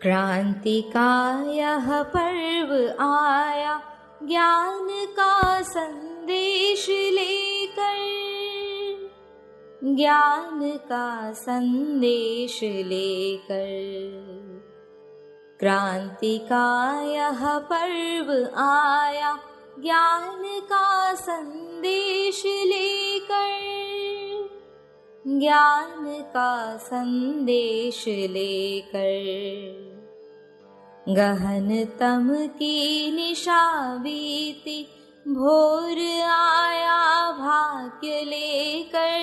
क्रांति का यह पर्व आया ज्ञान का संदेश लेकर, ज्ञान का संदेश लेकर। क्रांति का यह पर्व आया ज्ञान का संदेश लेकर, ज्ञान का संदेश लेकर। गहनतम की निशा बीती, भोर आया भाग्य लेकर,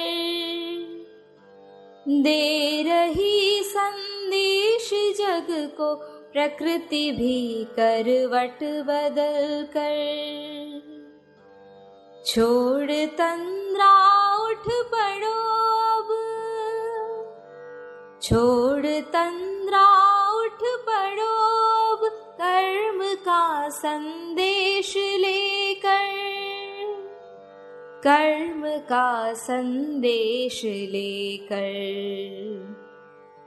दे रही संदेश जग को प्रकृति भी करवट बदल कर। छोड़ तंद्रा उठ पड़ो अब, छोड़ तंद्रा उठ पड़ो अब, कर्म का संदेश लेकर, कर्म का संदेश लेकर।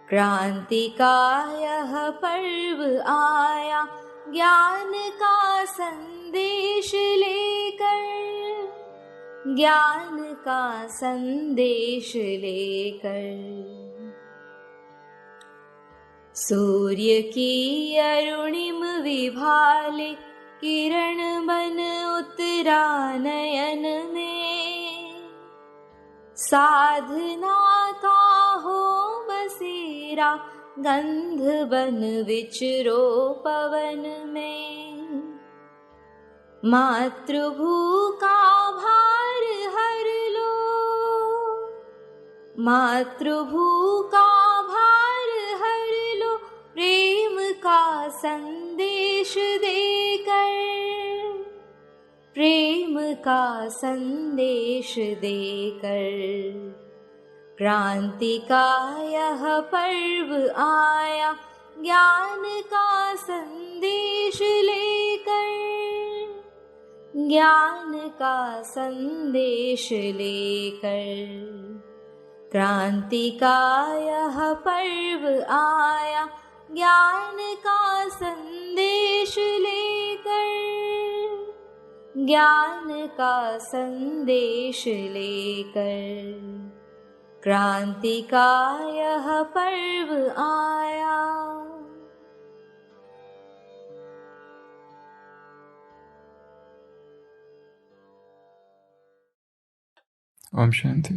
क्रांति का यह पर्व आया ज्ञान का संदेश लेकर, ज्ञान का संदेश लेकर। सूर्य की अरुणिम विभाले, किरण बन उतरा नयन में, साधना का हो बसेरा, गंध बन विचरो पवन में। मातृभू का भार हर लो, मातृभू का भार हर लो, प्रेम का संदेश देकर, प्रेम का संदेश देकर। क्रांति का यह पर्व आया ज्ञान का संदेश लेकर, ज्ञान का संदेश लेकर। क्रांति का यह पर्व आया ज्ञान का संदेश लेकर, ज्ञान का संदेश लेकर। क्रांति का यह पर्व आया। ओम शांति।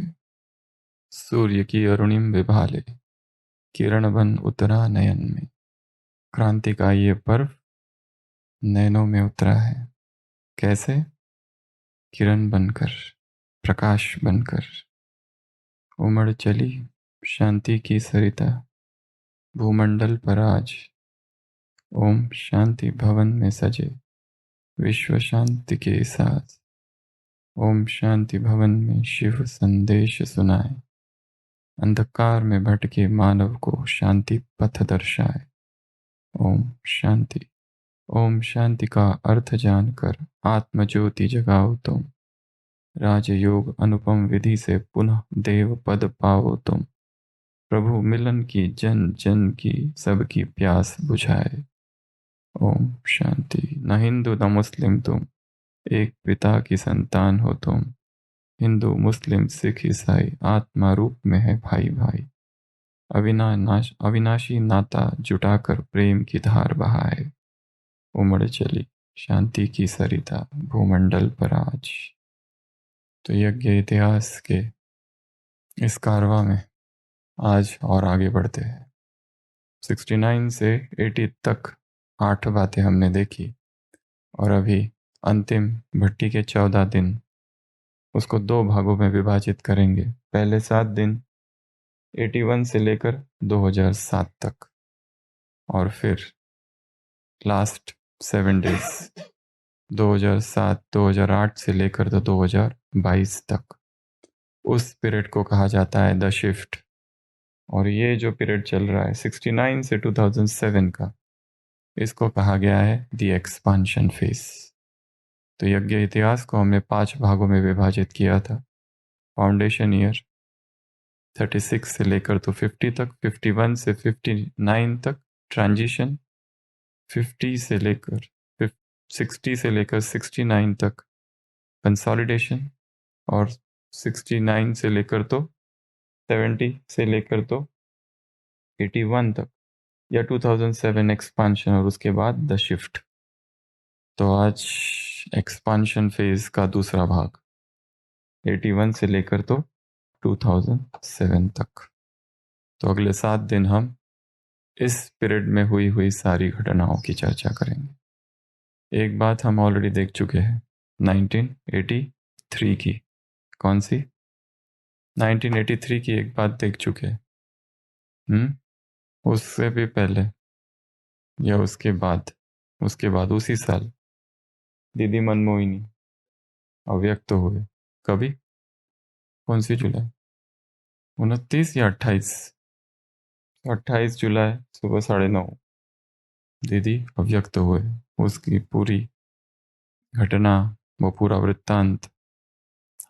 सूर्य की अरुणिम विभाले, किरण बन उतरा नयन में। क्रांति का ये पर्व नयनों में उतरा है। कैसे? किरण बनकर, प्रकाश बनकर। उमड़ चली शांति की सरिता, भूमंडल पर आज। ओम शांति भवन में सजे विश्व शांति के साथ। ओम शांति भवन में शिव संदेश सुनाए, अंधकार में भटके मानव को शांति पथ दर्शाए। ओम शांति। ओम शांति का अर्थ जानकर आत्मज्योति जगाओ तुम, राजयोग अनुपम विधि से पुनः देव पद पाओ तुम। प्रभु मिलन की जन जन की सबकी प्यास बुझाए। ओम शांति। न हिंदू न मुस्लिम तुम, एक पिता की संतान हो तुम। हिंदू मुस्लिम सिख ईसाई आत्मा रूप में है भाई भाई। अविनाशी नाता जुटाकर प्रेम की धार बहाए। उमड़ चली शांति की सरिता, भूमंडल पर आज। तो यज्ञ इतिहास के इस कारवा में आज और आगे बढ़ते हैं। 69 से 80 तक 8 बातें हमने देखी और अभी अंतिम भट्टी के 14 दिन, उसको 2 भागों में विभाजित करेंगे। पहले 7 दिन 81 से लेकर 2007 तक, और फिर लास्ट 7 डेज 2007 2008 से लेकर 2022 तक। उस पीरियड को कहा जाता है द शिफ्ट। और ये जो पीरियड चल रहा है 69 से 2007 का, इसको कहा गया है द एक्सपांशन फेज। तो यज्ञ इतिहास को हमने 5 भागों में विभाजित किया था। फाउंडेशन ईयर 36 से लेकर तो 50 तक, 51 से 59 तक, ट्रांजिशन 50 से लेकर 60 से लेकर 69 तक कंसोलिडेशन, और 69 से लेकर तो 70 से लेकर तो 81 तक, या 2007 एक्सपांशन, और उसके बाद द शिफ्ट। तो आज एक्सपांशन फेज का दूसरा भाग 81 से लेकर तो 2007 तक। तो अगले 7 दिन हम इस पीरियड में हुई सारी घटनाओं की चर्चा करेंगे। एक बात हम ऑलरेडी देख चुके हैं 1983 की। कौन सी? 1983 की एक बात देख चुके हैं। उससे भी पहले या उसके बाद उसी साल दीदी मनमोहिनी अव्यक्त हुए। कभी? कौन सी जुलाई? 29 या 28? 28 जुलाई सुबह 9:30 दीदी अव्यक्त हुए। उसकी पूरी घटना, वो पूरा वृत्तांत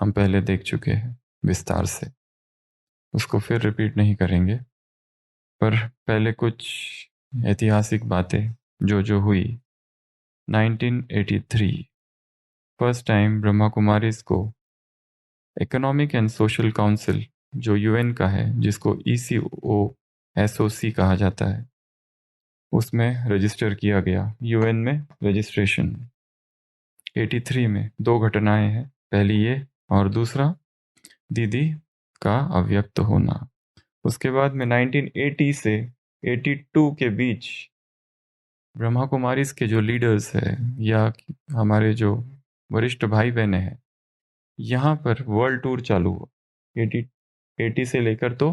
हम पहले देख चुके हैं विस्तार से, उसको फिर रिपीट नहीं करेंगे। पर पहले कुछ ऐतिहासिक बातें जो हुई। 1983 फर्स्ट टाइम ब्रह्मा कुमारीज को इकोनॉमिक एंड सोशल काउंसिल, जो यूएन का है, जिसको ECOSOC कहा जाता है, उसमें रजिस्टर किया गया। यूएन में रजिस्ट्रेशन 83 में 2 घटनाएं हैं। पहली ये, और दूसरा दीदी का अव्यक्त होना। उसके बाद में 1980 से 82 के बीच ब्रह्मा कुमारीज के जो लीडर्स हैं या हमारे जो वरिष्ठ भाई बहने हैं, यहाँ पर वर्ल्ड टूर चालू हुआ। 80 से लेकर तो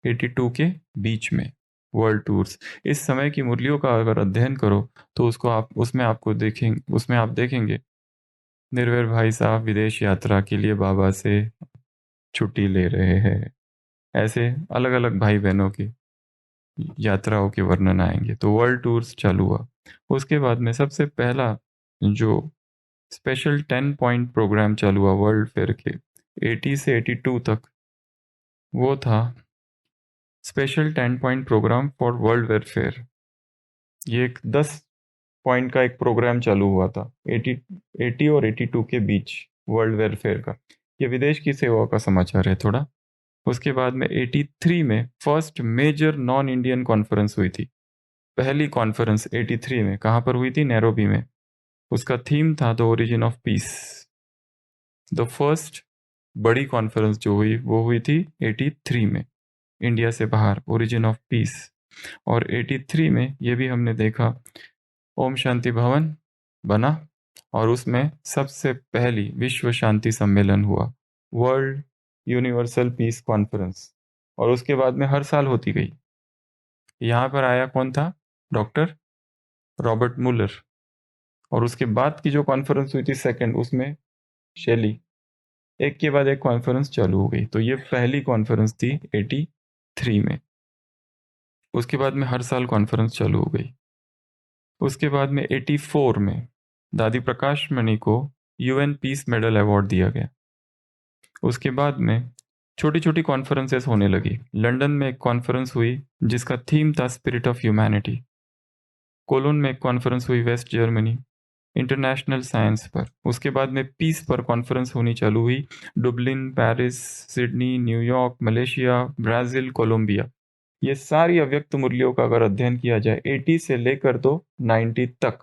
82 के बीच में वर्ल्ड टूर्स। इस समय की मुरलियों का अगर अध्ययन करो तो उसमें आप देखेंगे निर्भय भाई साहब विदेश यात्रा के लिए बाबा से छुट्टी ले रहे हैं। ऐसे अलग अलग भाई बहनों की यात्राओं के वर्णन आएंगे। तो वर्ल्ड टूर्स चालू हुआ। उसके बाद में सबसे पहला जो स्पेशल 10 पॉइंट प्रोग्राम चालू हुआ वर्ल्ड फेयर के 80 से 82 तक, वो था special 10 point program for world welfare. ये एक 10 पॉइंट का एक प्रोग्राम चालू हुआ था 80 और 82 के बीच वर्ल्ड वेलफेयर का। ये विदेश की सेवा का समाचार है थोड़ा। उसके बाद में 83 में first major non Indian conference हुई थी। पहली कॉन्फ्रेंस 83 में कहाँ पर हुई थी? नैरोबी में। उसका थीम था the origin of peace. The first बड़ी कॉन्फ्रेंस जो हुई वो हुई थी 83 में, इंडिया से बाहर, ओरिजिन ऑफ पीस। और 83 में ये भी हमने देखा ओम शांति भवन बना, और उसमें सबसे पहली विश्व शांति सम्मेलन हुआ, वर्ल्ड यूनिवर्सल पीस कॉन्फ्रेंस। और उसके बाद में हर साल होती गई। यहाँ पर आया कौन था? Doctor Robert Mueller. और उसके बाद की जो कॉन्फ्रेंस हुई थी सेकंड, उसमें शेली। एक के बाद एक कॉन्फ्रेंस चालू हो गई। तो ये पहली कॉन्फ्रेंस थी 83 में। उसके बाद में हर साल कॉन्फ्रेंस चालू हो गई। उसके बाद में 84 में दादी प्रकाश मणि को यूएन पीस मेडल अवार्ड दिया गया। उसके बाद में छोटी छोटी कॉन्फ्रेंसेस होने लगी। लंदन में एक कॉन्फ्रेंस हुई जिसका थीम था स्पिरिट ऑफ ह्यूमैनिटी। कोलोन में एक कॉन्फ्रेंस हुई वेस्ट जर्मनी इंटरनेशनल साइंस पर। उसके बाद में पीस पर कॉन्फ्रेंस होनी चालू हुई Dublin, Paris, Sydney, New York, Malaysia, Brazil, Colombia. ये सारी अव्यक्त मुरलियों का अगर अध्ययन किया जाए 80 से लेकर तो 90 तक,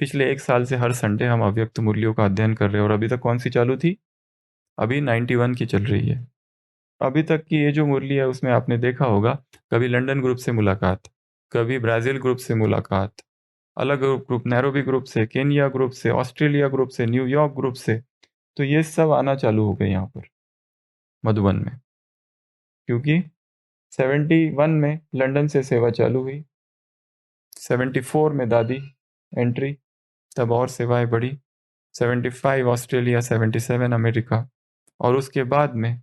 पिछले 1 साल से हर संडे हम अव्यक्त मुरलियों का अध्ययन कर रहे हैं। और अभी तक कौन सी चालू थी? अभी 91 की चल रही है। अभी तक की ये जो मुरली है उसमें आपने देखा होगा कभी लंदन ग्रुप से मुलाकात, कभी ब्राज़ील ग्रुप से मुलाकात, अलग ग्रुप नैरोबी ग्रुप से, केनिया ग्रुप से, ऑस्ट्रेलिया ग्रुप से, न्यूयॉर्क ग्रुप से। तो ये सब आना चालू हो गए यहाँ पर मधुबन में, क्योंकि 71 में लंदन से सेवा चालू हुई, 74 में दादी एंट्री, तब और सेवाएं बढ़ी, 75 ऑस्ट्रेलिया, 77 अमेरिका। और उसके बाद में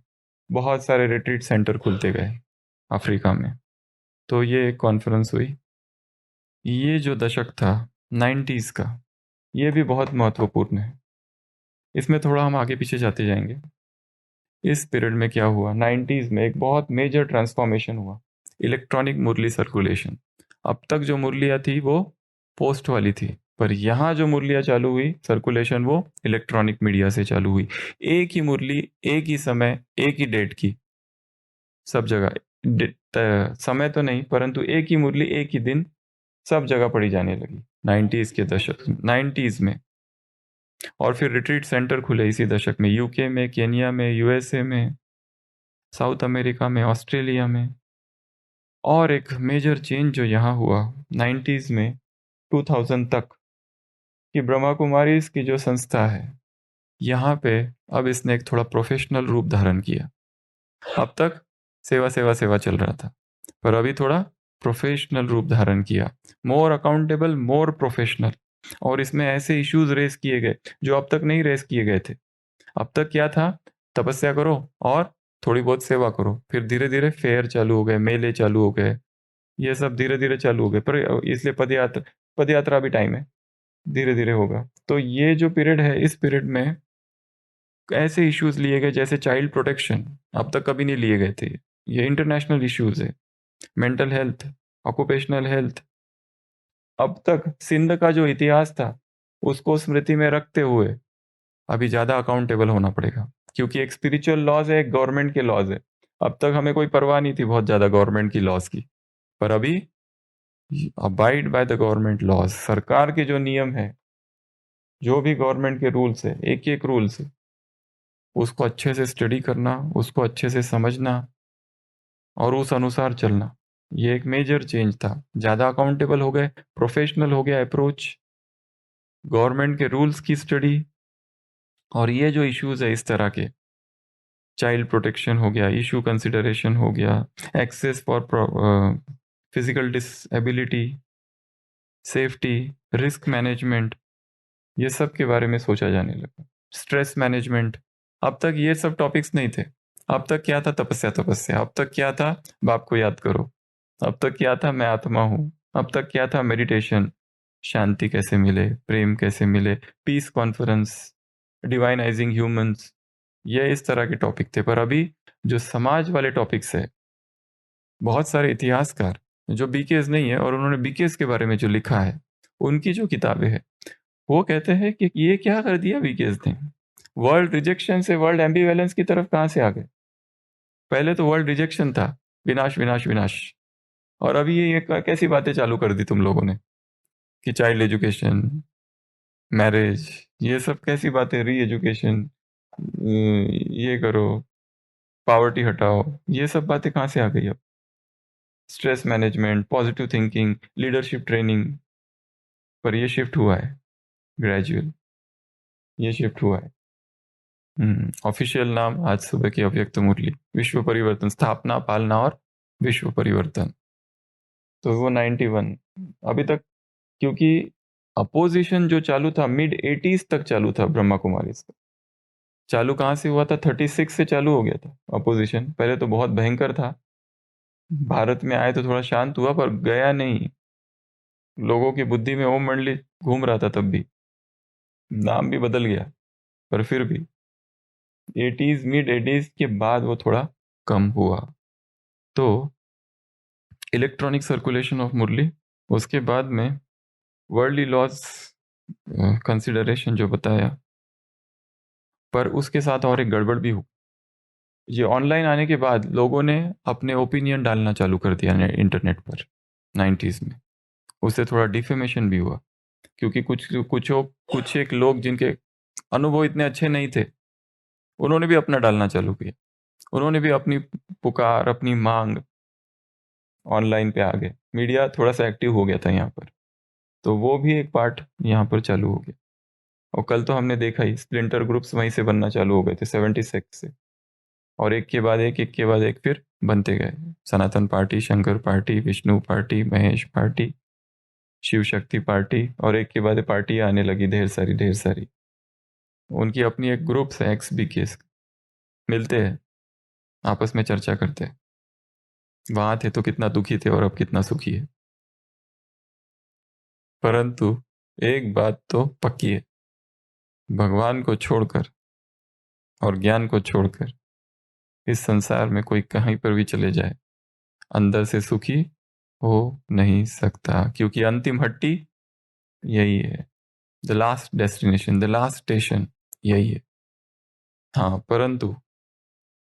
बहुत सारे रिट्रीट सेंटर खुलते गए अफ्रीका में। तो ये एक कॉन्फ्रेंस हुई। ये जो दशक था 90s का, ये भी बहुत महत्वपूर्ण है। इसमें थोड़ा हम आगे पीछे जाते जाएंगे। इस पीरियड में क्या हुआ? 90s में एक बहुत मेजर ट्रांसफॉर्मेशन हुआ, इलेक्ट्रॉनिक मुरली सर्कुलेशन। अब तक जो मुरलियाँ थी वो पोस्ट वाली थी, पर यहाँ जो मुरलियाँ चालू हुई सर्कुलेशन वो इलेक्ट्रॉनिक मीडिया से चालू हुई। एक ही मुरली एक ही समय एक ही डेट की सब जगह, समय तो नहीं परंतु एक ही मुरली एक ही दिन सब जगह पढ़ी जाने लगी 90s के दशक 90s में। और फिर रिट्रीट सेंटर खुले इसी दशक में, यूके में, केनिया में, यूएसए में, साउथ अमेरिका में, ऑस्ट्रेलिया में। और एक मेजर चेंज जो यहाँ हुआ 90s में 2000 तक कि ब्रह्मा कुमारीज की जो संस्था है यहाँ पे अब इसने एक थोड़ा प्रोफेशनल रूप धारण किया। अब तक सेवा सेवा सेवा चल रहा था, पर अभी थोड़ा प्रोफेशनल रूप धारण किया, मोर अकाउंटेबल, मोर प्रोफेशनल। और इसमें ऐसे इश्यूज रेस किए गए जो अब तक नहीं रेस किए गए थे। अब तक क्या था, तपस्या करो और थोड़ी बहुत सेवा करो, फिर धीरे धीरे फेयर चालू हो गए, मेले चालू हो गए, ये सब धीरे धीरे चालू हो गए। पर इसलिए पद यात्रा भी टाइम है, धीरे धीरे होगा। तो ये जो पीरियड है, इस पीरियड में ऐसे इश्यूज लिए गए जैसे चाइल्ड प्रोटेक्शन, अब तक कभी नहीं लिए गए थे। ये इंटरनेशनल इश्यूज है, मेंटल हेल्थ, ऑक्यूपेशनल हेल्थ। अब तक सिंध का जो इतिहास था उसको स्मृति में रखते हुए अभी ज़्यादा अकाउंटेबल होना पड़ेगा, क्योंकि एक स्पिरिचुअल लॉज है, एक गवर्नमेंट के लॉज है। अब तक हमें कोई परवाह नहीं थी बहुत ज़्यादा गवर्नमेंट की लॉज की, पर अभी abide by the government laws, सरकार के जो नियम है, जो भी गवर्नमेंट के रूल्स है, एक एक रूल्स, उसको अच्छे से स्टडी करना, उसको अच्छे से समझना और उस अनुसार चलना। ये एक मेजर चेंज था, ज़्यादा अकाउंटेबल हो गए, प्रोफेशनल हो गया अप्रोच, गवर्नमेंट के रूल्स की स्टडी। और ये जो इश्यूज है इस तरह के, चाइल्ड प्रोटेक्शन हो गया, इशू कंसिडरेशन हो गया, access for physical disability, safety, risk management, ये सब के बारे में सोचा जाने लगा। स्ट्रेस मैनेजमेंट, अब तक ये सब टॉपिक्स नहीं थे। अब तक क्या था, तपस्या तपस्या। अब तक क्या था, बाप को याद करो। अब तक क्या था, मैं आत्मा हूँ। अब तक क्या था, मेडिटेशन, शांति कैसे मिले, प्रेम कैसे मिले, पीस कॉन्फ्रेंस, डिवाइनाइजिंग ह्यूमंस, ये इस तरह के टॉपिक थे। पर अभी जो समाज वाले टॉपिक्स है, बहुत सारे इतिहासकार जो बीकेएस नहीं है और उन्होंने बीकेएस के बारे में जो लिखा है, उनकी जो किताबें हैं, वो कहते हैं कि ये क्या कर दिया बीकेएस ने, वर्ल्ड रिजेक्शन से वर्ल्ड एम्बिवेलेंस की तरफ कहाँ से आ गए। पहले तो वर्ल्ड रिजेक्शन था, विनाश विनाश विनाश, और अभी ये कैसी बातें चालू कर दी तुम लोगों ने कि चाइल्ड एजुकेशन, मैरिज, ये सब कैसी बातें, री एजुकेशन, ये करो, पावर्टी हटाओ, ये सब बातें कहाँ से आ गई अब। Stress management, positive thinking, leadership training, पर ये शिफ्ट हुआ है ग्रेजुअल, ये शिफ्ट हुआ है। ऑफिशियल नाम आज सुबह की अव्यक्त मुरली, विश्व परिवर्तन, स्थापना, पालना और विश्व परिवर्तन। तो वो 91 अभी तक, क्योंकि अपोजिशन जो चालू था मिड 80s तक चालू था ब्रह्मा कुमारी से। चालू कहाँ से हुआ था, 36 से चालू हो गया था अपोजिशन। पहले तो बहुत भयंकर था, भारत में आए तो थोड़ा शांत हुआ, पर गया नहीं। लोगों की बुद्धि में ओम मंडली घूम रहा था, तब भी नाम भी बदल गया, पर फिर भी 80s मिड 80s के बाद वो थोड़ा कम हुआ। तो इलेक्ट्रॉनिक सर्कुलेशन ऑफ मुरली, उसके बाद में वर्ल्डली लॉज कंसिडरेशन जो बताया, पर उसके साथ और एक गड़बड़ भी हुई। ये ऑनलाइन आने के बाद लोगों ने अपने ओपिनियन डालना चालू कर दिया इंटरनेट पर 90s में। उससे थोड़ा डिफेमेशन भी हुआ, क्योंकि कुछ एक लोग जिनके अनुभव इतने अच्छे नहीं थे, उन्होंने भी अपना डालना चालू किया। उन्होंने भी अपनी पुकार, अपनी मांग ऑनलाइन पे आ गए। मीडिया थोड़ा सा एक्टिव हो गया था यहाँ पर, तो वो भी एक पार्ट यहाँ पर चालू हो गया। और कल तो हमने देखा ही, स्प्लिंटर ग्रुप्स वहीं से बनना चालू हो गए थे 76 से, और एक के बाद एक के बाद एक फिर बनते गए। Sanatan party, Shankar party, Vishnu party, Mahesh party, Shiv Shakti party, और एक के बाद पार्टियां आने लगी ढेर सारी ढेर सारी। उनकी अपनी एक ग्रुप्स है, एक्स बीकेएस, मिलते हैं, आपस में चर्चा करते हैं। वहां थे तो कितना दुखी थे और अब कितना सुखी है। परंतु एक बात तो पक्की है, भगवान को छोड़कर और ज्ञान को छोड़कर इस संसार में कोई कहीं पर भी चले जाए, अंदर से सुखी हो नहीं सकता, क्योंकि अंतिम हट्टी यही है, the last destination, the last station यही है। हाँ, परंतु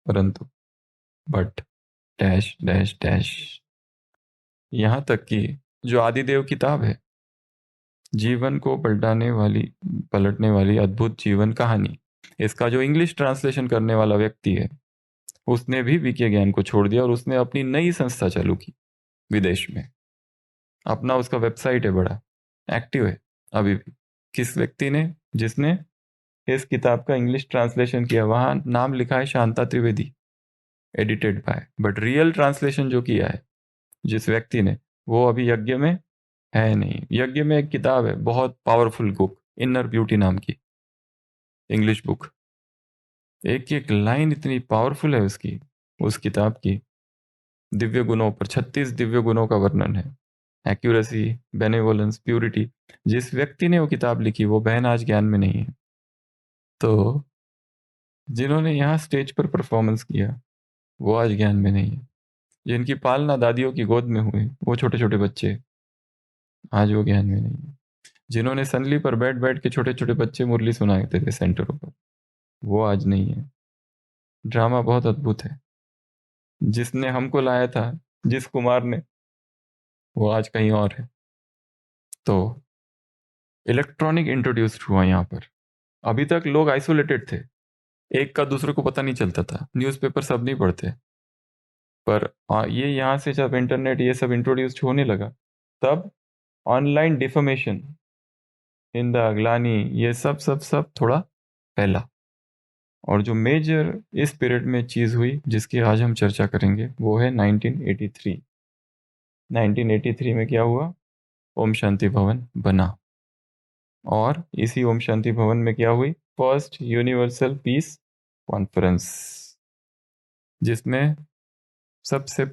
परंतु बट डैश डैश डैश, यहां तक कि जो आदिदेव किताब है, जीवन को पलटने वाली अद्भुत जीवन कहानी, इसका जो इंग्लिश ट्रांसलेशन करने वाला व्यक्ति है, उसने भी विकीय ज्ञान को छोड़ दिया और उसने अपनी नई संस्था चालू की विदेश में। अपना उसका वेबसाइट है, बड़ा एक्टिव है अभी भी। किस व्यक्ति ने, जिसने इस किताब का इंग्लिश ट्रांसलेशन किया, वहां नाम लिखा है Shanta Trivedi, edited by, but real translation जो किया है जिस व्यक्ति ने, वो अभी यज्ञ में है नहीं। यज्ञ में एक किताब है बहुत पावरफुल बुक, इनर ब्यूटी नाम की इंग्लिश बुक, एक एक लाइन इतनी पावरफुल है उसकी, उस किताब की। दिव्य गुणों पर 36 दिव्य गुणों का वर्णन है, एक्यूरेसी, बेनेवोलेंस, प्यूरिटी। जिस व्यक्ति ने वो किताब लिखी वो बहन आज ज्ञान में नहीं है। तो जिन्होंने यहाँ स्टेज पर परफॉर्मेंस किया वो आज ज्ञान में नहीं है। जिनकी पालना दादियों की गोद में हुई वो छोटे छोटे बच्चे आज वो ज्ञान में नहीं है। जिन्होंने संदली पर बैठ बैठ के छोटे छोटे बच्चे मुरली सुनाते थे सेंटरों पर, वो आज नहीं है। ड्रामा बहुत अद्भुत है। जिसने हमको लाया था, जिस कुमार ने, वो आज कहीं और है। तो इलेक्ट्रॉनिक इंट्रोड्यूस्ड हुआ यहाँ पर। अभी तक लोग आइसोलेटेड थे, एक का दूसरे को पता नहीं चलता था, न्यूज़पेपर सब नहीं पढ़ते। पर ये यहाँ से जब इंटरनेट ये सब इंट्रोड्यूस्ड होने लगा, तब ऑनलाइन डिफॉर्मेशन, निंदा, ग्लानि, ये सब सब सब थोड़ा फैला। और जो मेजर इस पीरियड में चीज़ हुई जिसकी आज हम चर्चा करेंगे वो है 1983। 1983 में क्या हुआ? ओम शांति भवन बना। और इसी ओम शांति भवन में क्या हुई? फर्स्ट यूनिवर्सल पीस कॉन्फ्रेंस, जिसमें सबसे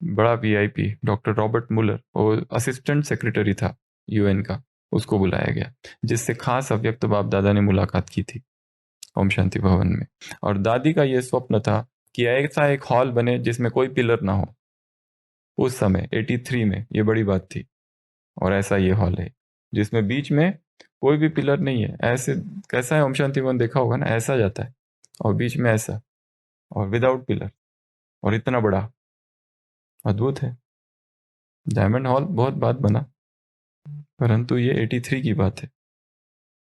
बड़ा वीआईपी डॉक्टर रॉबर्ट मुलर, वो असिस्टेंट सेक्रेटरी था यूएन का, उसको बुलाया गया, जिससे खास अव्यक्त बाप दादा ने मुलाकात की थी ओम शांति भवन में। और दादी का यह स्वप्न था कि ऐसा एक हॉल बने जिसमें कोई पिलर ना हो। उस समय 83 में ये बड़ी बात थी। और ऐसा ये हॉल है जिसमें बीच में कोई भी पिलर नहीं है। ऐसे कैसा है ओम शांति भवन, देखा होगा ना, ऐसा जाता है और बीच में ऐसा, और विदाउट पिलर, और इतना बड़ा, अद्भुत है। डायमंड हॉल बहुत बात बना, परंतु ये 83 की बात है।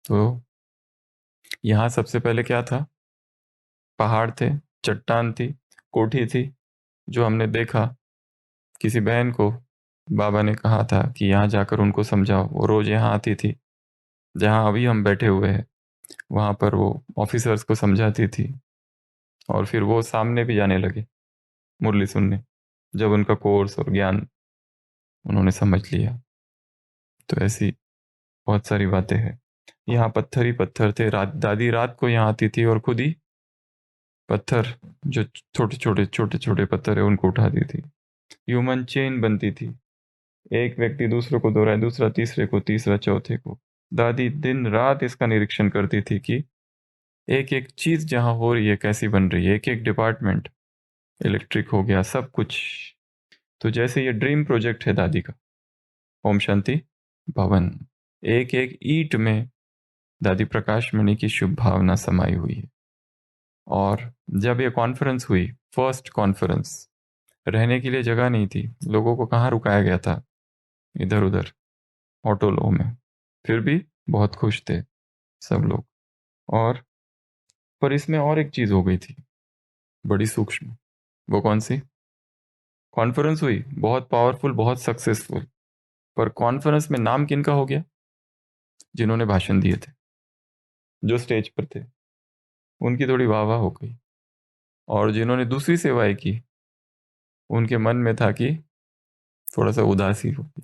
तो यहाँ सबसे पहले क्या था? पहाड़ थे, चट्टान थी, कोठी थी, जो हमने देखा। किसी बहन को बाबा ने कहा था कि यहाँ जाकर उनको समझाओ। वो रोज यहाँ आती थी, जहाँ अभी हम बैठे हुए हैं वहाँ पर वो ऑफिसर्स को समझाती थी। और फिर वो सामने भी जाने लगे मुरली सुनने, जब उनका कोर्स और ज्ञान उन्होंने समझ लिया। तो ऐसी बहुत सारी बातें हैं। यहाँ पत्थर ही पत्थर थे। दादी रात को यहाँ आती थी और खुद ही पत्थर, जो छोटे छोटे पत्थर है, उनको उठाती थी। ह्यूमन चेन बनती थी, एक व्यक्ति दूसरे को दोहराए, दूसरा तीसरे को, तीसरा चौथे को। दादी दिन रात इसका निरीक्षण करती थी कि एक एक चीज जहां हो रही है कैसी बन रही है, एक एक डिपार्टमेंट, इलेक्ट्रिक हो गया, सब कुछ। तो जैसे ये ड्रीम प्रोजेक्ट है दादी का, ओम शांति भवन, एक एक ईंट में दादी प्रकाश मणि की शुभ भावना समाई हुई है। और जब ये कॉन्फ्रेंस हुई, फर्स्ट कॉन्फ्रेंस, रहने के लिए जगह नहीं थी, लोगों को कहाँ रुकाया गया था, इधर उधर ऑटो लो में, फिर भी बहुत खुश थे सब लोग। और पर इसमें और एक चीज हो गई थी बड़ी सूक्ष्म। वो कौन सी? कॉन्फ्रेंस हुई, बहुत पावरफुल, बहुत सक्सेसफुल, पर कॉन्फ्रेंस में नाम किनका हो गया? जिन्होंने भाषण दिए थे, जो स्टेज पर थे, उनकी थोड़ी वाह वाह हो गई। और जिन्होंने दूसरी सेवाएं की, उनके मन में था कि थोड़ा सा उदासी होगी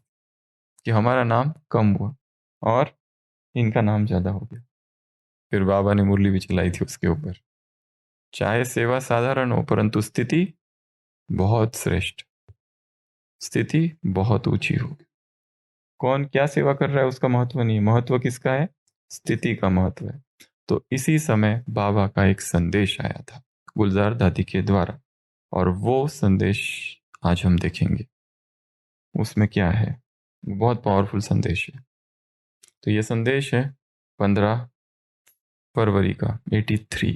कि हमारा नाम कम हुआ और इनका नाम ज्यादा हो गया। फिर बाबा ने मुरली भी चलाई थी उसके ऊपर। चाहे सेवा साधारण हो, परंतु स्थिति बहुत श्रेष्ठ, स्थिति बहुत ऊंची हो। कौन क्या सेवा कर रहा है उसका महत्व नहीं, महत्व किसका है? स्थिति का महत्व है। तो इसी समय बाबा का एक संदेश आया था गुलजार दादी के द्वारा, और वो संदेश आज हम देखेंगे। उसमें क्या है, बहुत पावरफुल संदेश है। तो ये संदेश है 15 फरवरी का 83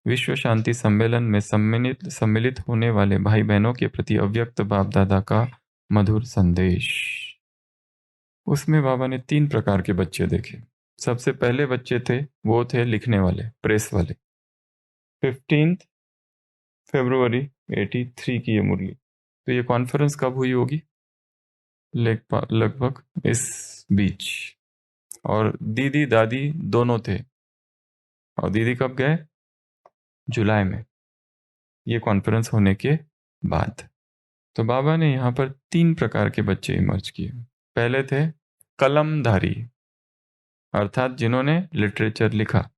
विश्व शांति सम्मेलन में सम्मिलित होने वाले भाई बहनों के प्रति अव्यक्त बाप दादा का मधुर संदेश। उसमें बाबा ने 3 प्रकार के बच्चे देखे। सबसे पहले बच्चे थे वो थे लिखने वाले, प्रेस वाले। 15 फरवरी 83 की ये मुरली। तो ये कॉन्फ्रेंस कब हुई होगी? लगभग इस बीच। और दीदी दादी दोनों थे। और दीदी कब गए? जुलाई में, ये कॉन्फ्रेंस होने के बाद। तो बाबा ने यहाँ पर 3 प्रकार के बच्चे इमर्ज किए। पहले थे कलमधारी, अर्थात जिन्होंने लिटरेचर लिखा।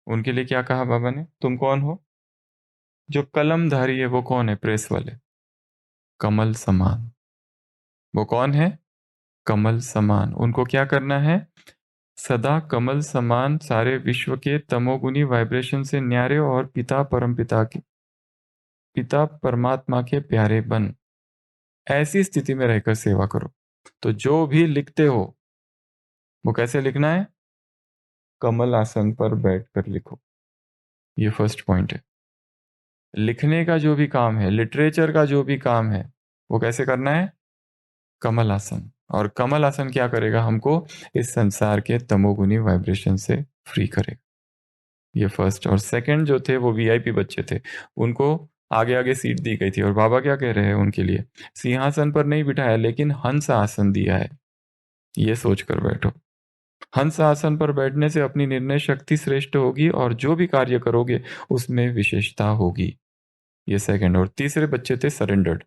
उनके लिए क्या कहा बाबा ने? तुम कौन हो? जो कलमधारी है वो कौन है? प्रेस वाले, कमल समान। वो कौन है? कमल समान। उनको क्या करना है? सदा कमल समान सारे विश्व के तमोगुनी वाइब्रेशन से न्यारे और पिता परमात्मा के प्यारे बन, ऐसी स्थिति में रहकर सेवा करो। तो जो भी लिखते हो वो कैसे लिखना है? कमल आसन पर बैठकर लिखो। ये फर्स्ट पॉइंट है। लिखने का जो भी काम है, लिटरेचर का जो भी काम है, वो कैसे करना है? कमल आसन। और कमल आसन क्या करेगा? हमको इस संसार के तमोगुनी वाइब्रेशन से फ्री करेगा। ये फर्स्ट। और सेकंड जो थे वो वीआईपी बच्चे थे, उनको आगे आगे सीट दी गई थी। और बाबा क्या कह रहे हैं उनके लिए? सिंहासन पर नहीं बिठाया, लेकिन हंस आसन दिया है। ये सोच कर बैठो। हंस आसन पर बैठने से अपनी निर्णय शक्ति श्रेष्ठ होगी और जो भी कार्य करोगे उसमें विशेषता होगी। ये सेकंड। और तीसरे बच्चे थे सरेंडर्ड।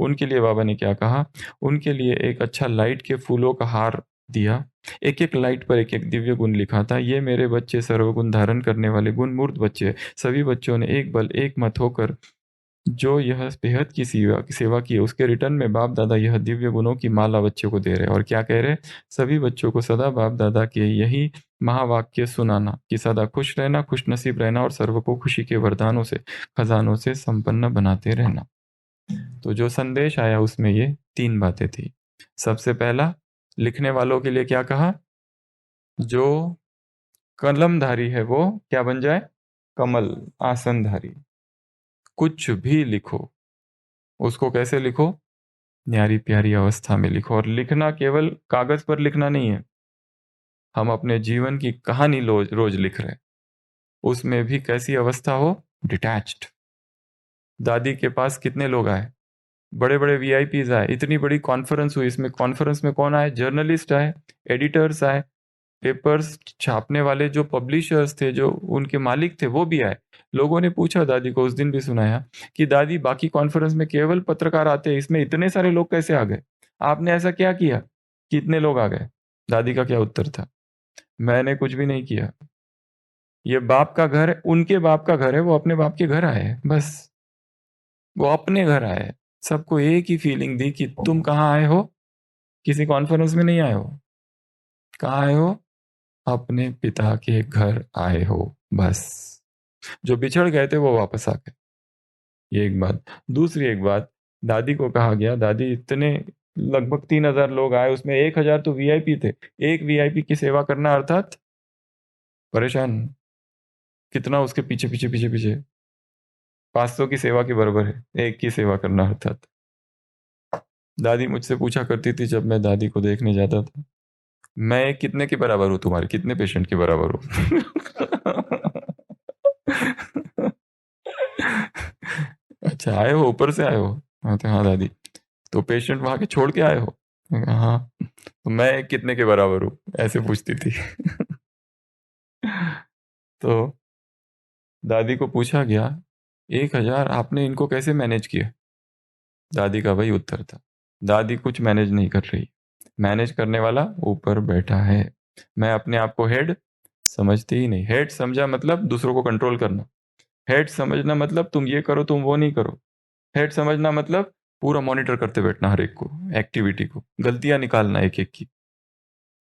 उनके लिए बाबा ने क्या कहा? उनके लिए एक अच्छा लाइट के फूलों का हार दिया। एक एक लाइट पर एक एक दिव्य गुण लिखा था। ये मेरे बच्चे सर्वगुण धारण करने वाले गुण मूर्त बच्चे। सभी बच्चों ने एक बल एक मत होकर जो यह बेहद की सेवा की, उसके रिटर्न में बाप दादा यह दिव्य गुणों की माला बच्चों को दे रहे। और क्या कह रहे? सभी बच्चों को सदा बाप दादा के यही महावाक्य सुनाना कि सदा खुश रहना, खुश नसीब रहना और सर्व को खुशी के वरदानों से, खजानों से संपन्न बनाते रहना। तो जो संदेश आया उसमें ये 3 बातें थी। सबसे पहला, लिखने वालों के लिए क्या कहा? जो कलमधारी है वो क्या बन जाए? कमल आसनधारी। कुछ भी लिखो, उसको कैसे लिखो? न्यारी प्यारी अवस्था में लिखो। और लिखना केवल कागज पर लिखना नहीं है, हम अपने जीवन की कहानी रोज लिख रहे हैं। उसमें भी कैसी अवस्था हो? डिटैच्ड। दादी के पास कितने लोग आए? बड़े बड़े वीआईपीज आए। इतनी बड़ी कॉन्फ्रेंस हुई, इसमें कॉन्फ्रेंस में कौन आए? जर्नलिस्ट आए, एडिटर्स आए, पेपर्स छापने वाले जो पब्लिशर्स थे, जो उनके मालिक थे, वो भी आए। लोगों ने पूछा दादी को, उस दिन भी सुनाया कि दादी बाकी कॉन्फ्रेंस में केवल पत्रकार आते हैं, इसमें इतने सारे लोग कैसे आ गए? आपने ऐसा क्या किया कि इतने लोग आ गए? दादी का क्या उत्तर था? मैंने कुछ भी नहीं किया, ये बाप का घर है, उनके बाप का घर है, वो अपने बाप के घर आए हैं, बस वो अपने घर आए। सबको एक ही फीलिंग दी कि तुम कहाँ आए हो? किसी कॉन्फ्रेंस में नहीं आए हो। कहाँ आए हो? अपने पिता के घर आए हो, बस। जो बिछड़ गए थे वो वापस आ गए। ये एक बात। दूसरी एक बात, दादी को कहा गया, दादी इतने लगभग 3,000 लोग आए, उसमें 1,000 तो वीआईपी थे। एक वीआईपी की सेवा करना अर्थात परेशान। कितना उसके पीछे पीछे पीछे पीछे? 500 की सेवा के बराबर है एक की सेवा करना अर्थात। दादी मुझसे पूछा करती थी जब मैं दादी को देखने जाता था, मैं कितने के बराबर हूं? तुम्हारे कितने पेशेंट के बराबर हूं? अच्छा, आए हो, ऊपर से आए हो? हाँ तो हाँ दादी, तो पेशेंट वहां के छोड़ के आए हो? हाँ। तो मैं कितने के बराबर हूँ? ऐसे पूछती थी। तो दादी को पूछा गया, 1,000 आपने इनको कैसे मैनेज किया? दादी का वही उत्तर था, दादी कुछ मैनेज नहीं कर रही, मैनेज करने वाला ऊपर बैठा है। मैं अपने आप को हेड समझती ही नहीं। हेड समझा मतलब दूसरों को कंट्रोल करना। हेड समझना मतलब तुम ये करो, तुम वो नहीं करो। हेड समझना मतलब पूरा मॉनिटर करते बैठना, हर एक को, एक्टिविटी को, गलतियां निकालना एक एक की।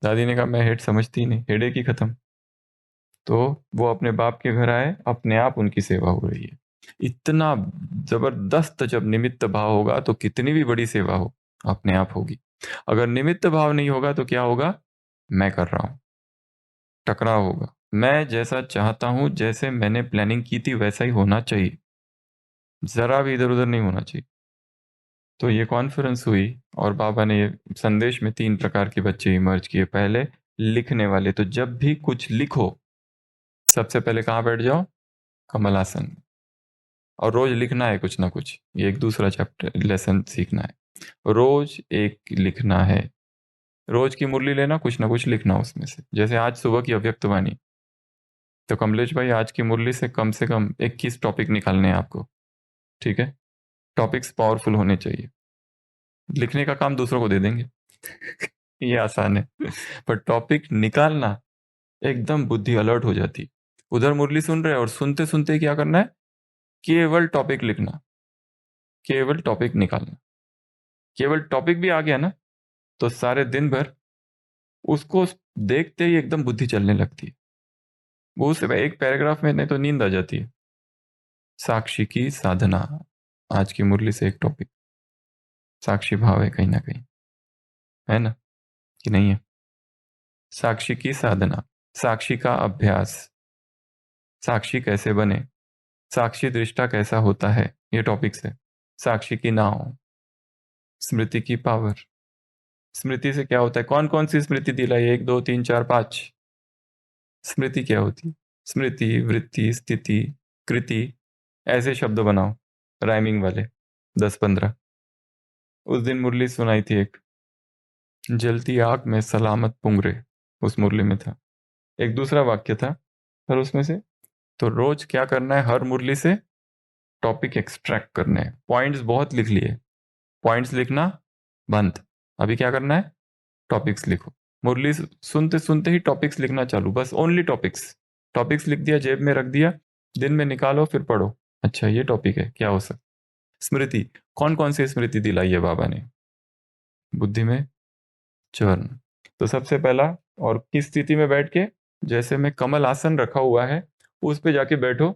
दादी ने कहा मैं हेड समझती ही नहीं, हेड एक ही खत्म। तो वो अपने बाप के घर आए, अपने आप उनकी सेवा हो रही है। इतना जबरदस्त जब निमित्त भाव होगा तो कितनी भी बड़ी सेवा हो अपने आप होगी। अगर निमित्त भाव नहीं होगा तो क्या होगा? मैं कर रहा हूं, टकराव होगा। मैं जैसा चाहता हूं, जैसे मैंने प्लानिंग की थी वैसा ही होना चाहिए, जरा भी इधर उधर नहीं होना चाहिए। तो ये कॉन्फ्रेंस हुई और बाबा ने ये संदेश में 3 प्रकार के बच्चे इमर्ज किए। पहले लिखने वाले, तो जब भी कुछ लिखो सबसे पहले कहाँ बैठ जाओ? कमल आसन। और रोज लिखना है कुछ ना कुछ, ये एक दूसरा चैप्टर लेसन सीखना है। रोज एक लिखना है, रोज की मुरली लेना, कुछ ना कुछ लिखना उसमें से। जैसे आज सुबह की अव्यक्त वाणी, तो कमलेश भाई आज की मुरली से कम 21 टॉपिक निकालने हैं आपको, ठीक है? टॉपिक्स पावरफुल होने चाहिए। लिखने का काम दूसरों को दे देंगे ये आसान है पर टॉपिक निकालना, एकदम बुद्धि अलर्ट हो जाती। उधर मुरली सुन रहे और सुनते सुनते क्या करना है? केवल टॉपिक लिखना, केवल टॉपिक निकालना। केवल टॉपिक भी आ गया ना, तो सारे दिन भर उसको देखते ही एकदम बुद्धि चलने लगती है। वो उस एक पैराग्राफ में नहीं तो नींद आ जाती है। साक्षी की साधना, आज की मुरली से एक टॉपिक साक्षी भाव है कहीं ना कहीं, है ना कि नहीं है? साक्षी की साधना, साक्षी का अभ्यास, साक्षी कैसे बने, साक्षी दृष्टा कैसा होता है, ये टॉपिक्स है। साक्षी की नाव, स्मृति की पावर। स्मृति से क्या होता है? कौन कौन सी स्मृति दिलाई? 1 2 3 4 5। स्मृति क्या होती है? स्मृति, वृत्ति, स्थिति, कृति, ऐसे शब्द बनाओ राइमिंग वाले 10 15। उस दिन मुरली सुनाई थी एक, जलती आग में सलामत पुंगरे, उस मुरली में था। एक दूसरा वाक्य था पर उसमें से, तो रोज क्या करना है? हर मुरली से टॉपिक एक्सट्रैक्ट करने हैं। पॉइंट्स बहुत लिख लिए, पॉइंट्स लिखना बंद। अभी क्या करना है? टॉपिक्स लिखो। मुरली सुनते सुनते ही टॉपिक्स लिखना चालू, बस ओनली टॉपिक्स। टॉपिक्स लिख दिया, जेब में रख दिया, दिन में निकालो फिर पढ़ो। अच्छा ये टॉपिक है, क्या हो सकता? स्मृति, कौन कौन सी स्मृति दिलाई है बाबा ने? बुद्धि में चरण। तो सबसे पहला, और किस स्थिति में बैठ के? जैसे में कमल आसन रखा हुआ है उस पे जाके बैठो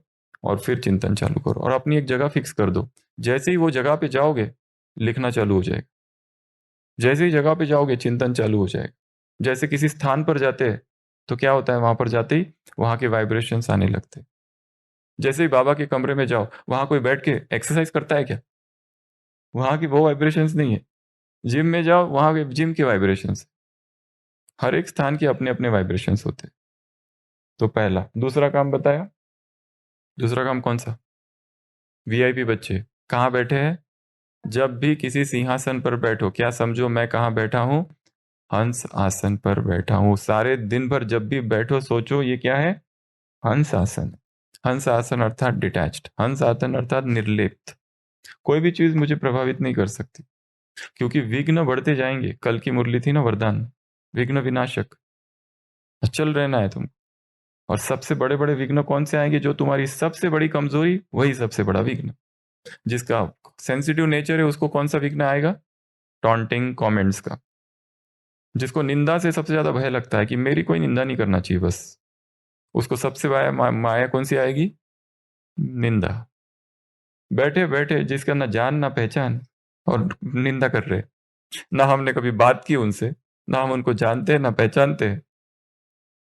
और फिर चिंतन चालू करो और अपनी एक जगह फिक्स कर दो। जैसे ही वो जगह पे जाओगे लिखना चालू हो जाएगा, जैसे ही जगह पे जाओगे चिंतन चालू हो जाएगा। जैसे किसी स्थान पर जाते हैं तो क्या होता है? वहां पर जाते ही वहां के वाइब्रेशंस आने लगते हैं। जैसे ही बाबा के कमरे में जाओ, वहां कोई बैठ के एक्सरसाइज करता है क्या? वहां की वो वाइब्रेशंस नहीं है। जिम में जाओ, वहां के जिम के वाइब्रेशंस। हर एक स्थान के अपने अपने वाइब्रेशंस होते हैं। तो पहला। दूसरा काम बताया, दूसरा काम कौन सा? वीआईपी बच्चे कहाँ बैठे हैं? जब भी किसी सिंहासन पर बैठो, क्या समझो मैं कहाँ बैठा हूं? हंस आसन पर बैठा हूं। सारे दिन भर जब भी बैठो सोचो ये क्या है? हंस आसन। हंस आसन अर्थात डिटैच्ड, हंस आसन अर्थात निर्लिप्त। कोई भी चीज मुझे प्रभावित नहीं कर सकती, क्योंकि विघ्न बढ़ते जाएंगे। कल की मुरली थी ना वरदान, विघ्न विनाशक। अचल रहना है तुम। और सबसे बड़े बड़े विघ्न कौन से आएंगे? जो तुम्हारी सबसे बड़ी कमजोरी, वही सबसे बड़ा विघ्न। जिसका सेंसिटिव नेचर है उसको कौन सा विघ्न आएगा? टॉन्टिंग कमेंट्स का। जिसको निंदा से सबसे ज्यादा भय लगता है कि मेरी कोई निंदा नहीं करना चाहिए बस, उसको सबसे माया कौन सी आएगी? निंदा। बैठे बैठे जिसका ना जान ना पहचान और निंदा कर रहे, ना हमने कभी बात की उनसे, ना हम उनको जानते हैं ना पहचानते हैं,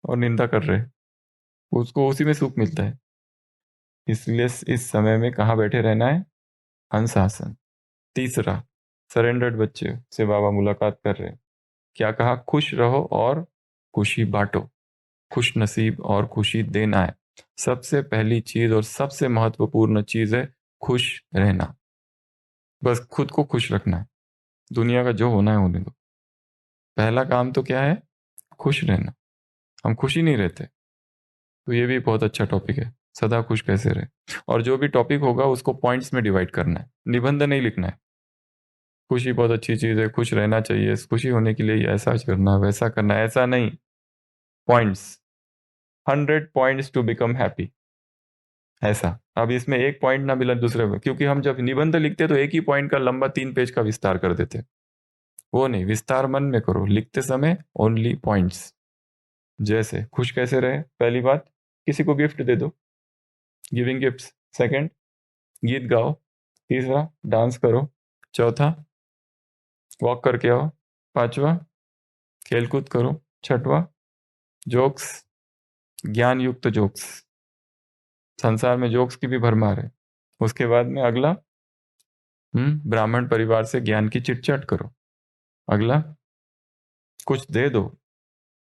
और निंदा कर रहे, उसको उसी में सुख मिलता है। इसलिए इस समय में कहाँ बैठे रहना है? हंस आसन। तीसरा, सरेंडर्ड बच्चे से बाबा मुलाकात कर रहे, क्या कहा? खुश रहो और खुशी बांटो। खुश नसीब और खुशी देना है। सबसे पहली चीज और सबसे महत्वपूर्ण चीज है खुश रहना। बस खुद को खुश रखना है, दुनिया का जो होना है होने दो। पहला काम तो क्या है? खुश रहना। हम खुशी नहीं रहते, तो ये भी बहुत अच्छा टॉपिक है, सदा खुश कैसे रहे। और जो भी टॉपिक होगा उसको पॉइंट्स में डिवाइड करना है, निबंध नहीं लिखना है। खुशी बहुत अच्छी चीज है, खुश रहना चाहिए, खुशी होने के लिए ऐसा करना वैसा करना, ऐसा नहीं। Points, 100 points to become happy, ऐसा। अब इसमें एक पॉइंट ना मिला दूसरे में, क्योंकि हम जब निबंध लिखते तो एक ही पॉइंट का लंबा 3 पेज का विस्तार कर देते। वो नहीं, विस्तार मन में करो, लिखते समय ओनली पॉइंट्स। जैसे खुश कैसे रहे? पहली बात, किसी को गिफ्ट दे दो, गिविंग गिफ्ट्स। सेकंड, गीत गाओ। तीसरा, डांस करो। चौथा, वॉक करके आओ। 5वां, खेलकूद करो। 6वां, जोक्स, ज्ञान युक्त जोक्स। संसार में जोक्स की भी भरमार है। उसके बाद में अगला, ब्राह्मण परिवार से ज्ञान की चिटचाट करो। अगला, कुछ दे दो,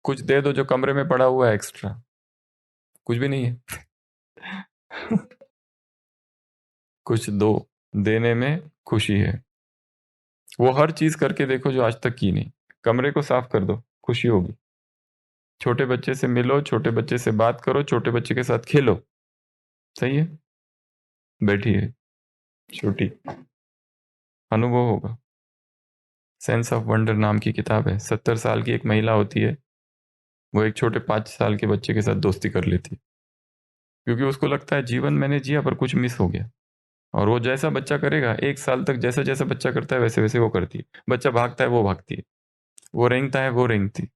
कुछ दे दो जो कमरे में पड़ा हुआ है एक्स्ट्रा, कुछ भी नहीं है। कुछ दो, देने में खुशी है। वो हर चीज करके देखो जो आज तक की नहीं। कमरे को साफ कर दो, खुशी होगी। छोटे बच्चे से मिलो, छोटे बच्चे से बात करो, छोटे बच्चे के साथ खेलो। सही है। बैठिए, छोटी, अनुभव होगा। सेंस ऑफ वंडर नाम की किताब है। 70 साल की एक महिला होती है, वो एक छोटे 5 साल के बच्चे के साथ दोस्ती कर लेती है, क्योंकि उसको लगता है जीवन मैंने जिया पर कुछ मिस हो गया। और वो जैसा बच्चा करेगा, 1 साल तक जैसा जैसा बच्चा करता है वैसे वैसे वो करती है। बच्चा भागता है वो भागती है, वो रेंगता है वो रेंगती,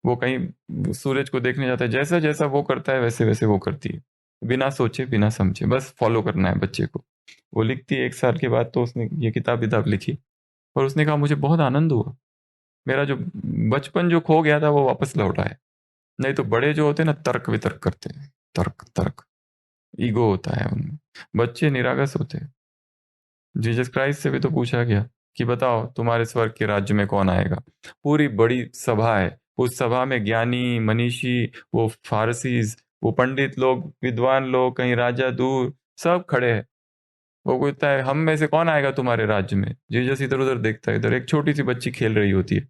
वो कहीं सूरज को देखने जाता है, जैसा जैसा वो करता है वैसे वैसे वो करती है, बिना सोचे बिना समझे, बस फॉलो करना है बच्चे को। वो लिखती है 1 साल के बाद, तो उसने ये किताब लिखी और उसने कहा मुझे बहुत आनंद हुआ, मेरा जो बचपन जो खो गया था वो वापस लौटा है। नहीं तो बड़े जो होते हैं ना, तर्क वितर्क करते हैं, तर्क तर्क, ईगो होता है उनमें। बच्चे निरागस होते हैं। जीसस क्राइस्ट से भी तो पूछा गया कि बताओ तुम्हारे स्वर्ग के राज्य में कौन आएगा। पूरी बड़ी सभा है, उस सभा में ज्ञानी मनीषी, वो फारसीज, वो पंडित लोग, विद्वान लोग, कहीं राजा दूर, सब खड़े हैं। वो पूछता है हम में से कौन आएगा तुम्हारे राज्य में। जीसस इधर उधर देखता है, इधर एक छोटी सी बच्ची खेल रही होती है,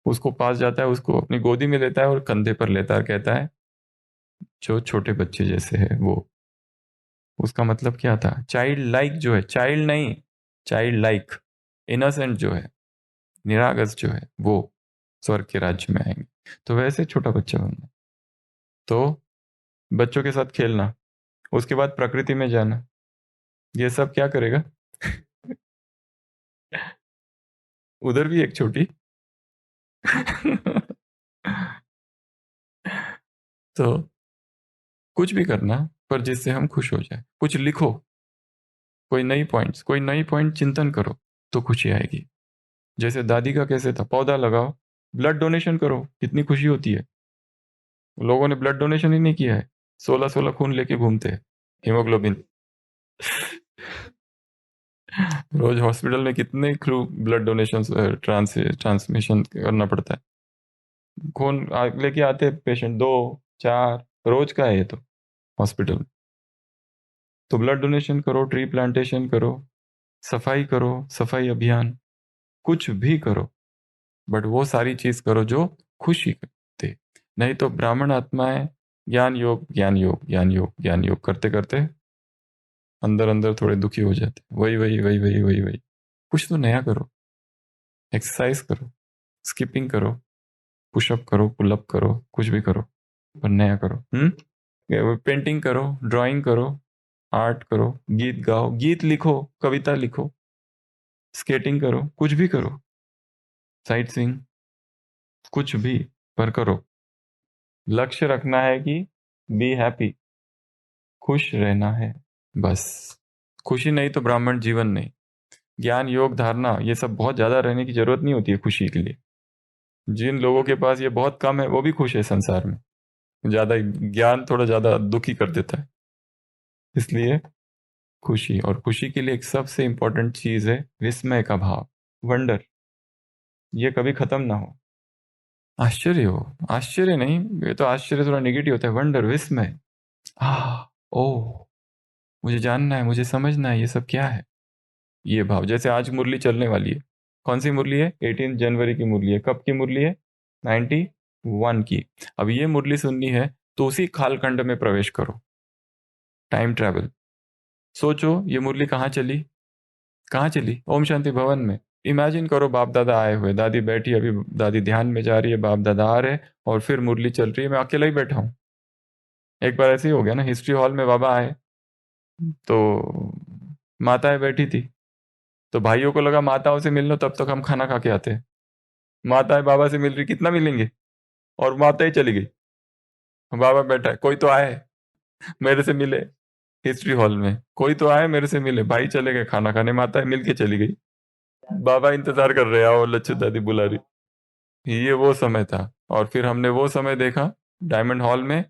उसको पास जाता है, उसको अपनी गोदी में लेता है और कंधे पर लेता है, कहता है जो छोटे बच्चे जैसे है वो। उसका मतलब क्या था? चाइल्ड लाइक जो है, चाइल्ड नहीं, चाइल्ड लाइक, इनोसेंट जो है, निरागस जो है, वो स्वर्ग के राज्य में आएंगे। तो वैसे छोटा बच्चा बनना, तो बच्चों के साथ खेलना, उसके बाद प्रकृति में जाना, ये सब क्या करेगा? उधर भी एक छोटी। तो कुछ भी करना पर जिससे हम खुश हो जाए। कुछ लिखो, कोई नई पॉइंट चिंतन करो, तो खुशी आएगी। जैसे दादी का कैसे था, पौधा लगाओ, ब्लड डोनेशन करो, कितनी खुशी होती है। लोगों ने ब्लड डोनेशन ही नहीं किया है, 16-16 खून लेके घूमते हैं, हीमोग्लोबिन। रोज हॉस्पिटल में कितने क्रू ब्लड डोनेशन ट्रांसमिशन करना पड़ता है। खून लेके आते पेशेंट, 2-4 रोज का है ये तो हॉस्पिटल में। तो ब्लड डोनेशन करो, ट्री प्लांटेशन करो, सफाई करो, सफाई अभियान, कुछ भी करो, बट वो सारी चीज करो जो खुशी दे। नहीं तो ब्राह्मण आत्माएं ज्ञान योग ज्ञान योग ज्ञान योग ज्ञान योग करते करते अंदर अंदर थोड़े दुखी हो जाते, वही वही वही वही वही वही। कुछ तो नया करो, एक्सरसाइज करो, स्किपिंग करो, पुशअप करो, पुलअप करो, कुछ भी करो, पर नया करो। पेंटिंग करो, ड्राइंग करो, आर्ट करो, गीत गाओ, गीत लिखो, कविता लिखो, स्केटिंग करो, कुछ भी करो, साइट सीइंग, कुछ भी, पर करो। लक्ष्य रखना है कि बी हैप्पी, खुश रहना है बस। खुशी नहीं तो ब्राह्मण जीवन नहीं। ज्ञान योग धारणा ये सब बहुत ज्यादा रहने की जरूरत नहीं होती है खुशी के लिए। जिन लोगों के पास ये बहुत कम है वो भी खुश है संसार में। ज्यादा ज्ञान थोड़ा ज्यादा दुखी कर देता है। इसलिए खुशी, और खुशी के लिए एक सबसे इंपॉर्टेंट चीज है विस्मय का भाव, वंडर। ये कभी खत्म ना हो। आश्चर्य हो, आश्चर्य नहीं, ये तो आश्चर्य थोड़ा नेगेटिव होता है, वंडर, विस्मय। ओ, मुझे जानना है, मुझे समझना है, ये सब क्या है। ये भाव, जैसे आज मुरली चलने वाली है। कौन सी मुरली है? 18 जनवरी की मुरली है। कब की मुरली है? 91 की। अब ये मुरली सुननी है तो उसी कालखंड में प्रवेश करो, टाइम ट्रैवल। सोचो ये मुरली कहाँ चली, कहाँ चली? ओम शांति भवन में। इमेजिन करो बाप दादा आए हुए, दादी बैठी, अभी दादी ध्यान में जा रही है, बाप दादा आ रहे, और फिर मुरली चल रही है, मैं अकेला ही बैठा हूं। एक बार ऐसे ही हो गया ना, हिस्ट्री हॉल में बाबा आए तो माताएं बैठी थी, तो भाइयों को लगा माताओं से मिल लो, तब तक हम खाना खा के आते हैं। माताएं बाबा से मिल रही, कितना मिलेंगे, और माता ही चली गई। बाबा बैठा है, कोई तो आए मेरे से मिले। हिस्ट्री हॉल में कोई तो आए मेरे से मिले, भाई चले गए खाना खाने, माताएं मिल के चली गई। बाबा इंतजार कर रहे हैं, आओ लच्छू दादी बुला रही। ये वो समय था। और फिर हमने वो समय देखा डायमंड हॉल में,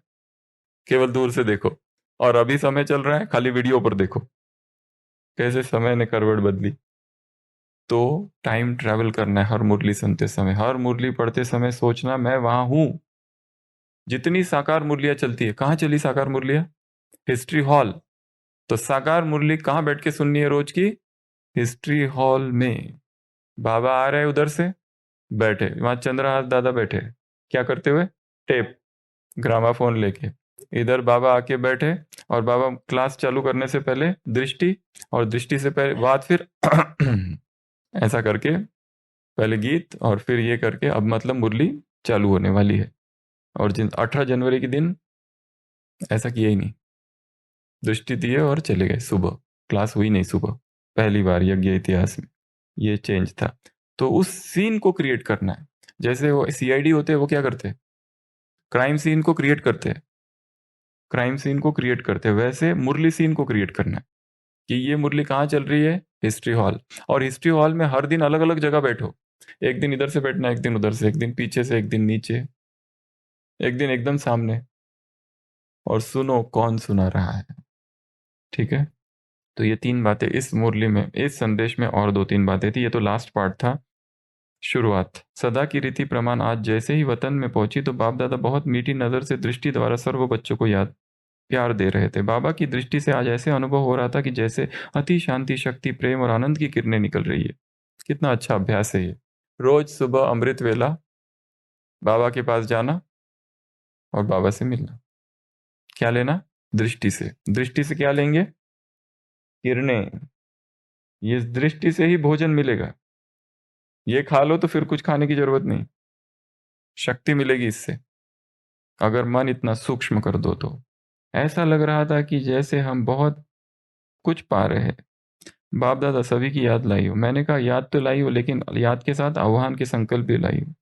केवल दूर से देखो। और अभी समय चल रहा है, खाली वीडियो पर देखो कैसे समय ने करवट बदली। तो टाइम ट्रैवल करना है हर मुरली सुनते समय, हर मुरली पढ़ते समय सोचना मैं वहां हूं। जितनी साकार मुरलियां चलती है, कहाँ चली साकार मुरलियां? History hall. तो साकार मुरली कहाँ बैठ के सुननी है रोज की? हिस्ट्री हॉल में। बाबा आ रहे उधर से, बैठे वहां चंद्रहास दादा बैठे, क्या करते हुए? टेप, ग्रामाफोन लेके। इधर बाबा आके बैठे, और बाबा क्लास चालू करने से पहले दृष्टि, और दृष्टि से पहले बात, फिर ऐसा करके पहले गीत, और फिर ये करके अब मतलब मुरली चालू होने वाली है। और जिन 18 जनवरी के दिन ऐसा किया ही नहीं, दृष्टि दिए और चले गए। सुबह क्लास हुई नहीं, सुबह पहली बार यज्ञ इतिहास में ये चेंज था। तो उस सीन को क्रिएट करना है। जैसे वो सीआईडी होते हैं, वो क्या करते हैं? क्राइम सीन को क्रिएट करते हैं, क्राइम सीन को क्रिएट करते हैं। वैसे मुरली सीन को क्रिएट करना है कि ये मुरली कहाँ चल रही है? History hall. और हिस्ट्री हॉल में हर दिन अलग अलग जगह बैठो। एक दिन इधर से बैठना, एक दिन उधर से, एक दिन पीछे से, एक दिन नीचे, एक दिन एकदम सामने, और सुनो कौन सुना रहा है। ठीक है। तो ये 3 बातें इस मुरली में, इस संदेश में, और 2-3 बातें थी। ये तो लास्ट पार्ट था, शुरुआत। सदा की रीति प्रमाण आज जैसे ही वतन में पहुंची तो बाप दादा बहुत मीठी नजर से दृष्टि द्वारा सर्व बच्चों को याद प्यार दे रहे थे। बाबा की दृष्टि से आज ऐसे अनुभव हो रहा था कि जैसे अति शांति, शक्ति, प्रेम और आनंद की किरणें निकल रही है। कितना अच्छा अभ्यास है ये। रोज सुबह अमृत वेला बाबा के पास जाना और बाबा से मिलना। क्या लेना? दृष्टि से। दृष्टि से क्या लेंगे? किरणें। ये दृष्टि से ही भोजन मिलेगा। ये खा लो तो फिर कुछ खाने की जरूरत नहीं, शक्ति मिलेगी इससे, अगर मन इतना सूक्ष्म कर दो तो। ऐसा लग रहा था कि जैसे हम बहुत कुछ पा रहे हैं। बाप दादा सभी की याद लाई हो। मैंने कहा याद तो लाई हो, लेकिन याद के साथ आह्वान के संकल्प भी लाई हो।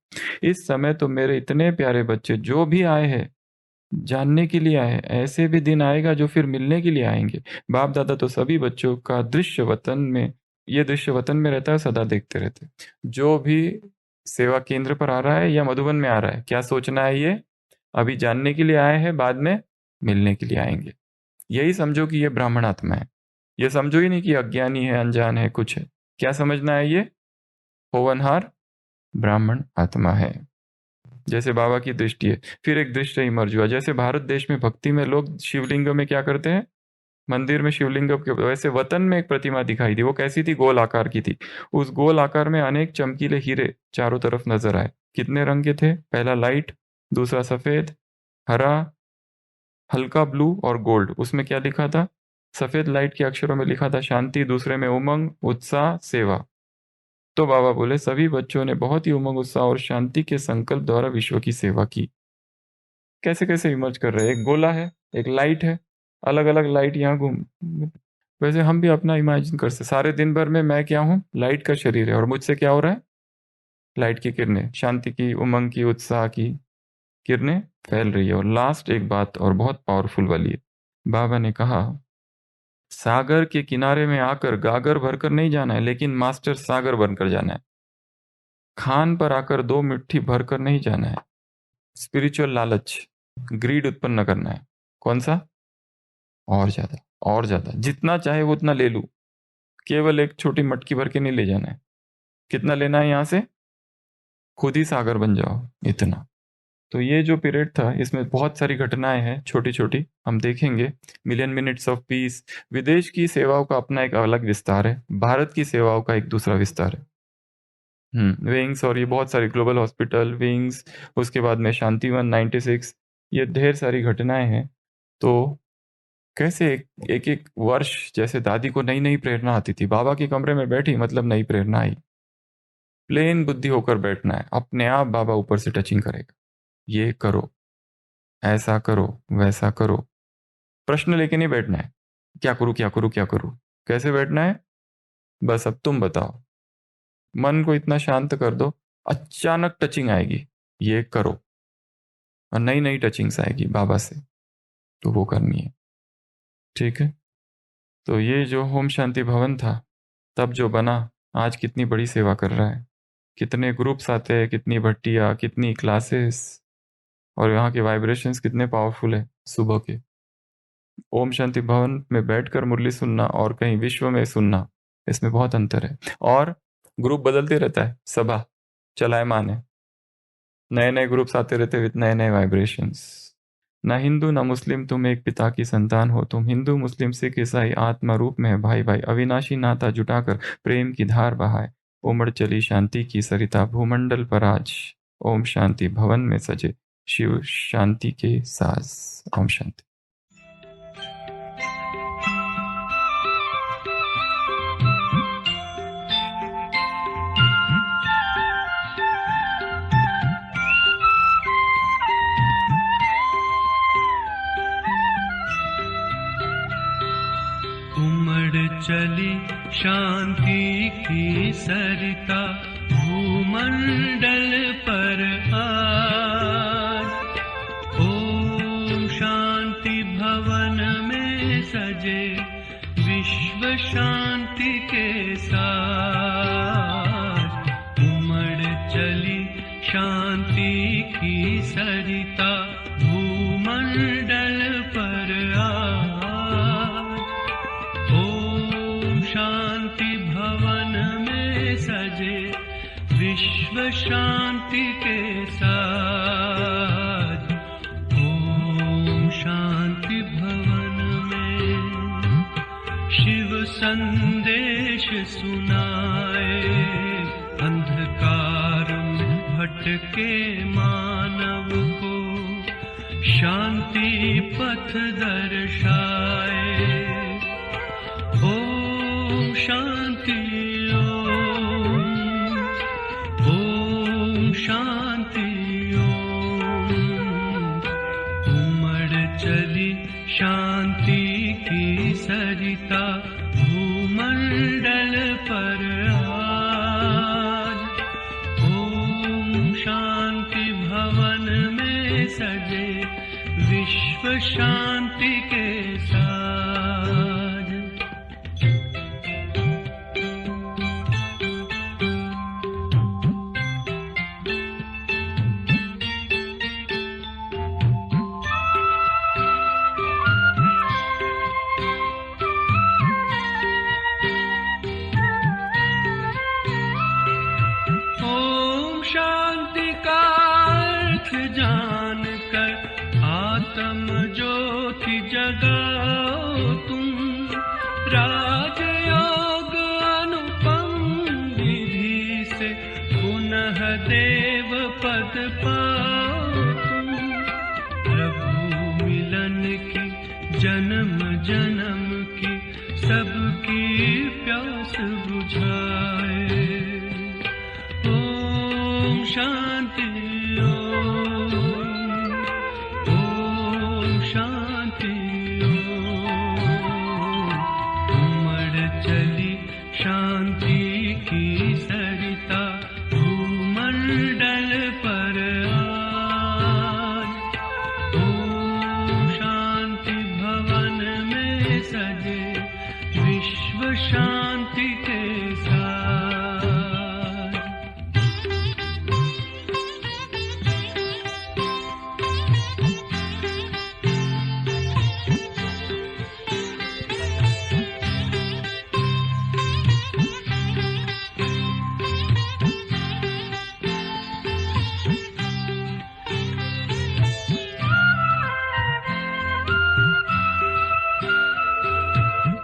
इस समय तो मेरे इतने प्यारे बच्चे जो भी आए हैं, जानने के लिए आए हैं, ऐसे भी दिन आएगा जो फिर मिलने के लिए आएंगे। बाप दादा तो सभी बच्चों का दृश्य वतन में, ये दृश्य वतन में रहता है, सदा देखते रहते। जो भी सेवा केंद्र पर आ रहा है या मधुबन में आ रहा है, क्या सोचना है? ये अभी जानने के लिए आए हैं, बाद में मिलने के लिए आएंगे। यही समझो कि ये ब्राह्मण आत्मा है। ये समझो ही नहीं कि अज्ञानी है, अनजान है, कुछ है। क्या समझना है? ये होवनहार ब्राह्मण आत्मा है। जैसे बाबा की दृष्टि है। फिर एक दृश्य इमर्ज हुआ, जैसे भारत देश में भक्ति में लोग शिवलिंग में क्या करते हैं? मंदिर में शिवलिंग के, वैसे वतन में एक प्रतिमा दिखाई दी। वो कैसी थी? गोल आकार की थी। उस गोल आकार में अनेक चमकीले हीरे चारों तरफ नजर आए। कितने रंग के थे? पहला लाइट, दूसरा सफेद, हरा, हल्का ब्लू और गोल्ड। उसमें क्या लिखा था? सफेद लाइट के अक्षरों में लिखा था शांति, दूसरे में उमंग, उत्साह, सेवा। तो बाबा बोले सभी बच्चों ने बहुत ही उमंग, उत्साह और शांति के संकल्प द्वारा विश्व की सेवा की। कैसे कैसे इमर्ज कर रहे हैं। एक गोला है, एक लाइट है, अलग अलग लाइट यहाँ घूम। वैसे हम भी अपना इमेजिन कर सकते। सारे दिन भर में मैं क्या हूँ? लाइट का शरीर है, और मुझसे क्या हो रहा है? लाइट की किरणें, शांति की, उमंग की, उत्साह की किरणें फैल रही है। और लास्ट एक बात और बहुत पावरफुल वाली है। बाबा ने कहा सागर के किनारे में आकर गागर भरकर नहीं जाना है, लेकिन मास्टर सागर बनकर जाना है। खान पर आकर 2 मुट्ठी भरकर नहीं जाना है। स्पिरिचुअल लालच, ग्रीड उत्पन्न करना है। कौन सा? और ज्यादा, और ज्यादा, जितना चाहे वो उतना ले लूं। केवल एक छोटी मटकी भर के नहीं ले जाना है। कितना लेना है यहां से? खुद ही सागर बन जाओ, इतना। तो ये जो पीरियड था, इसमें बहुत सारी घटनाएं हैं छोटी छोटी, हम देखेंगे। मिलियन मिनट्स ऑफ पीस, विदेश की सेवाओं का अपना एक अलग विस्तार है, भारत की सेवाओं का एक दूसरा विस्तार है। विंग्स, और ये बहुत सारी ग्लोबल हॉस्पिटल विंग्स, उसके बाद में शांतिवन 96, ये ढेर सारी घटनाएं हैं। तो कैसे एक एक वर्ष, जैसे दादी को नई नई प्रेरणा आती थी, बाबा के कमरे में बैठी मतलब नई प्रेरणा आई। प्लेन बुद्धि होकर बैठना है, अपने आप बाबा ऊपर से टचिंग करेगा। ये करो, ऐसा करो, वैसा करो। प्रश्न लेके नहीं बैठना है, क्या करूं क्या करूं क्या करूं। कैसे बैठना है? बस अब तुम बताओ। मन को इतना शांत कर दो, अचानक टचिंग आएगी, ये करो। और नई नई टचिंग्स आएगी बाबा से, तो वो करनी है। ठीक है। तो ये जो होम शांति भवन था, तब जो बना, आज कितनी बड़ी सेवा कर रहा है, कितने ग्रुप्स आते हैं, कितनी भट्टियाँ, कितनी क्लासेस, और यहाँ के वाइब्रेशंस कितने पावरफुल है। सुबह के ओम शांति भवन में बैठकर मुरली सुनना और कहीं विश्व में सुनना, इसमें बहुत अंतर है। और ग्रुप बदलते रहता है, सभा चलायमान है, नए नए ग्रुप्स आते रहते विद नए नए वाइब्रेशंस। ना हिंदू ना मुस्लिम, तुम एक पिता की संतान हो। तुम हिंदू मुस्लिम सिख ईसाई आत्मा रूप में है भाई भाई। अविनाशी नाता जुटाकर प्रेम की धार बहाए, उमड़ चली शांति की सरिता भूमंडल पर आज। ओम शांति भवन में सजे शिव शांति के साज। ओम शांति। चली शांति की सरिता भूमंडल पर आज। ओम शांति भवन में सजे विश्व शांति के साथ। उमड़ चली शांति की सरिता भूमंडल पर आज। शांति भवन में सजे विश्व शांति के साथ। ओम शांति भवन में शिव संदेश सुनाए, अंधकार में भटके मानव को शांति पथ दर्शाए। शांति ओम शांति ओम। उमड़ चली शांति की सरिता भूमंडल पर आज। ओम शांति भवन में सजे विश्व शांति के साथ। जगाओ तुम राजयोग अनुपम विधि से, पुनः देव पद पाओ तुम। प्रभु मिलन की जन्म जन्म की सबकी प्यास बुझाए। ओम शांति ओम शांति। शांति की सरिता भूमंडल पर आज। ओम शांति भवन में सजे विश्व शांति के साथ।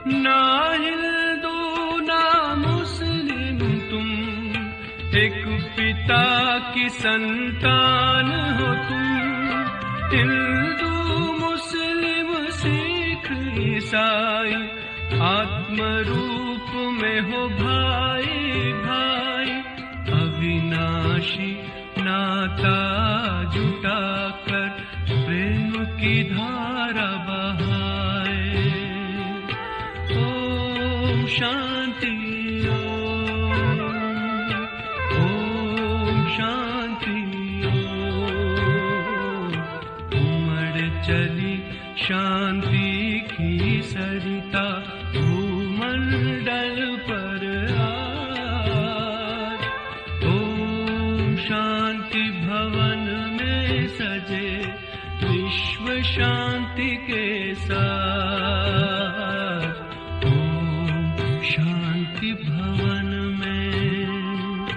ना हिंदू ना मुस्लिम तुम, एक पिता की संतान हो तुम। हिंदू मुस्लिम सिख ईसाई आत्म रूप में हो भाई भाई। अविनाशी नाता जुटाकर प्रेम की धारा बहाए। ओम शांति ओम शांति ओम। उमड़ चली शांति की सरिता भूमंडल पर आज। सजे विश्व शांति के साथ। ओम शांति भवन में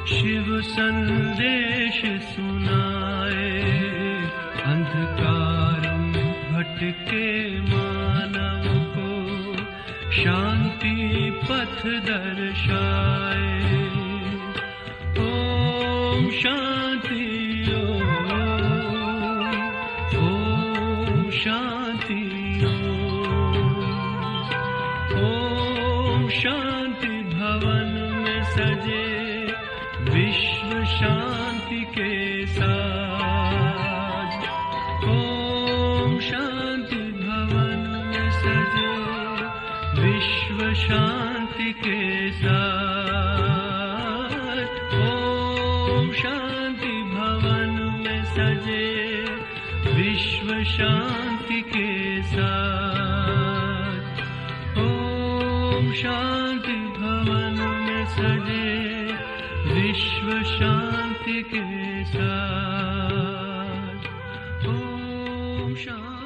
शिव संदेश सुनाए, अंधकार भटके मानव को शांति पथ दर्शाए। ओम शांति ओम शांति ओम शांति भवन में सजे विश्व शांति के साथ। ओम शांति भवन में सजे विश्व शांति के साथ। ओम शांति भवन में सजे विश्व शांति के साथ। ओम शांति भवन में सजे विश्व शांति के साथ। ओम शांति।